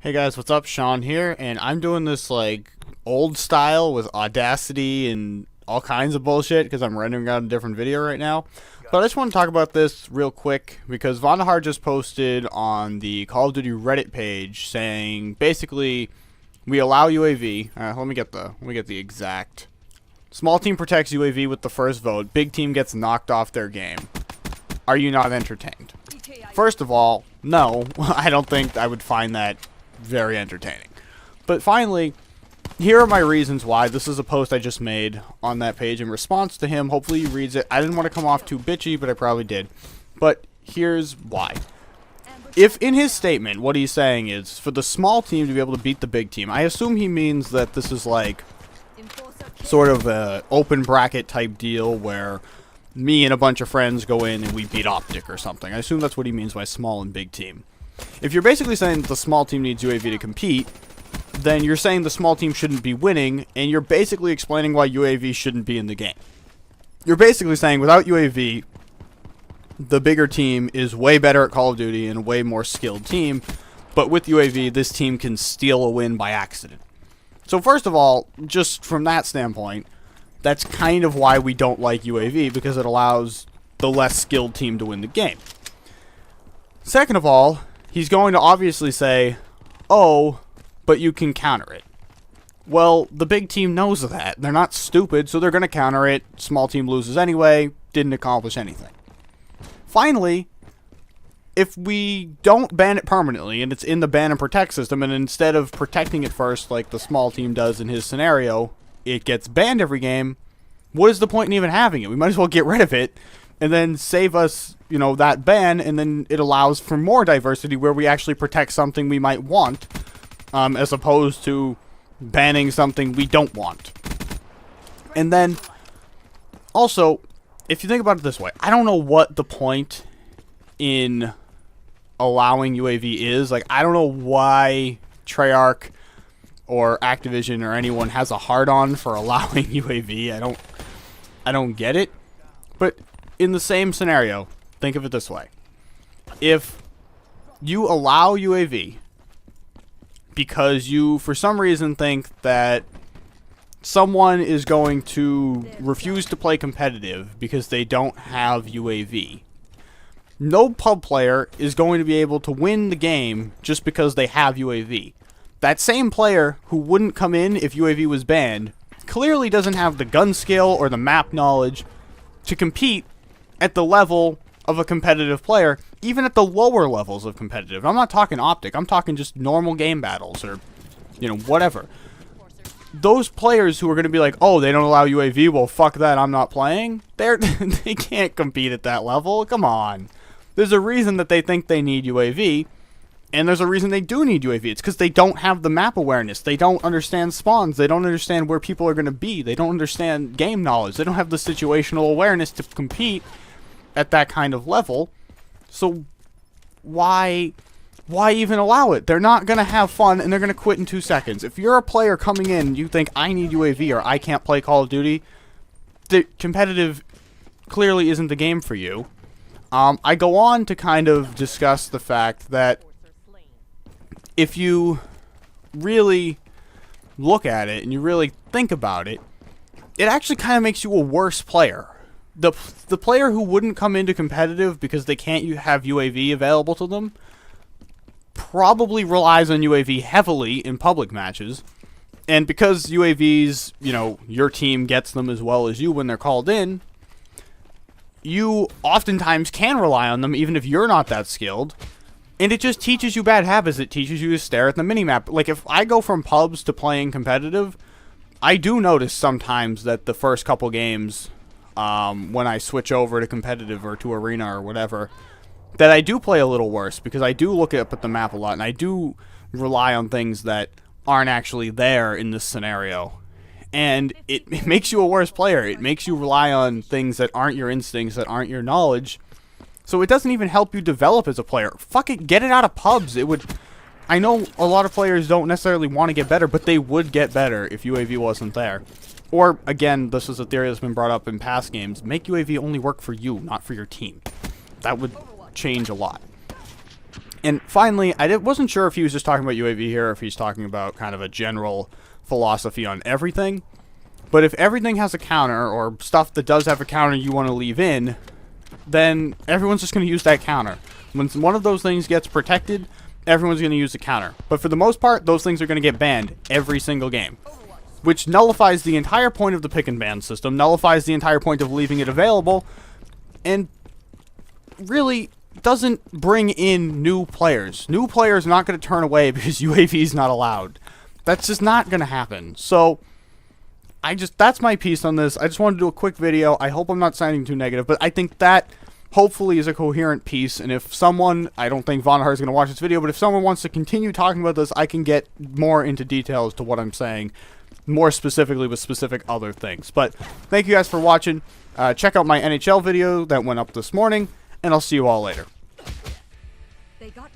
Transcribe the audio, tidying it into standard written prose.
Hey guys, what's up? Sean here, and I'm doing this like old style with Audacity and all kinds of bullshit because I'm rendering out a different video right now. But I just want to talk about this real quick because Vandahar just posted on the Call of Duty Reddit page saying basically we allow UAV. Let me get the exact. Small team protects UAV with the first vote. Big team gets knocked off their game. Are you not entertained? First of all, no, I don't think I would find that very entertaining. But finally, here are my reasons why. This is a post I just made on that page in response to him. Hopefully he reads it. I didn't want to come off too bitchy, but I probably did. But here's why. If in his statement what he's saying is for the small team to be able to beat the big team, I assume he means that this is like sort of a open bracket type deal where me and a bunch of friends go in and we beat Optic or something. I assume that's what he means by small and big team. If you're basically saying that the small team needs UAV to compete, then you're saying the small team shouldn't be winning, and you're basically explaining why UAV shouldn't be in the game. You're basically saying without UAV, the bigger team is way better at Call of Duty and a way more skilled team, but with UAV, this team can steal a win by accident. So first of all, just from that standpoint, that's kind of why we don't like UAV, because it allows the less skilled team to win the game. Second of all, he's going to obviously say, oh, but you can counter it. Well, the big team knows that. They're not stupid, so they're going to counter it. Small team loses anyway. Didn't accomplish anything. Finally, if we don't ban it permanently, and it's in the ban and protect system, and instead of protecting it first like the small team does in his scenario, it gets banned every game, what is the point in even having it? We might as well get rid of it and then save us, you know, that ban, and then it allows for more diversity where we actually protect something we might want, as opposed to banning something we don't want. And then, also, if you think about it this way, I don't know what the point in allowing UAV is. Like, I don't know why Treyarch or Activision or anyone has a hard-on for allowing UAV. I don't get it. But in the same scenario, think of it this way. If you allow UAV because you, for some reason, think that someone is going to refuse to play competitive because they don't have UAV, no pub player is going to be able to win the game just because they have UAV. That same player who wouldn't come in if UAV was banned clearly doesn't have the gun skill or the map knowledge to compete at the level of a competitive player, even at the lower levels of competitive. I'm not talking Optic, I'm talking just normal game battles or, you know, whatever. Those players who are going to be like, oh, they don't allow UAV, well, fuck that, I'm not playing, they can't compete at that level. Come on. There's a reason that they think they need UAV, and there's a reason they do need UAV. It's because they don't have the map awareness. They don't understand spawns. They don't understand where people are going to be. They don't understand game knowledge. They don't have the situational awareness to compete at that kind of level. So why even allow it? They're not going to have fun, and they're going to quit in 2 seconds. If you're a player coming in and you think, I need UAV or I can't play Call of Duty, the competitive clearly isn't the game for you. I go on to kind of discuss the fact that if you really look at it and you really think about it, it actually kind of makes you a worse player. The player who wouldn't come into competitive because they can't have UAV available to them probably relies on UAV heavily in public matches. And because UAVs, you know, your team gets them as well as you when they're called in, you oftentimes can rely on them even if you're not that skilled. And it just teaches you bad habits. It teaches you to stare at the minimap. Like, if I go from pubs to playing competitive, I do notice sometimes that the first couple games, when I switch over to competitive or to arena or whatever, that I do play a little worse because I do look up at the map a lot and I do rely on things that aren't actually there in this scenario. And it makes you a worse player. It makes you rely on things that aren't your instincts, that aren't your knowledge. So it doesn't even help you develop as a player. Fuck it, get it out of pubs. It would. I know a lot of players don't necessarily want to get better, but they would get better if UAV wasn't there. Or, again, this is a theory that's been brought up in past games, make UAV only work for you, not for your team. That would change a lot. And finally, wasn't sure if he was just talking about UAV here or if he's talking about kind of a general philosophy on everything. But if everything has a counter, or stuff that does have a counter you want to leave in, then everyone's just going to use that counter. When one of those things gets protected, everyone's going to use the counter. But for the most part, those things are going to get banned every single game, which nullifies the entire point of the pick and ban system, nullifies the entire point of leaving it available, and really doesn't bring in new players. New players are not going to turn away because UAV is not allowed. That's just not going to happen. So that's my piece on this. I just wanted to do a quick video. I hope I'm not sounding too negative, but I think that hopefully is a coherent piece. And if someone, I don't think Vonhar is going to watch this video, but if someone wants to continue talking about this, I can get more into details to what I'm saying, more specifically with specific other things. But thank you guys for watching. Check out my NHL video that went up this morning, and I'll see you all later. They got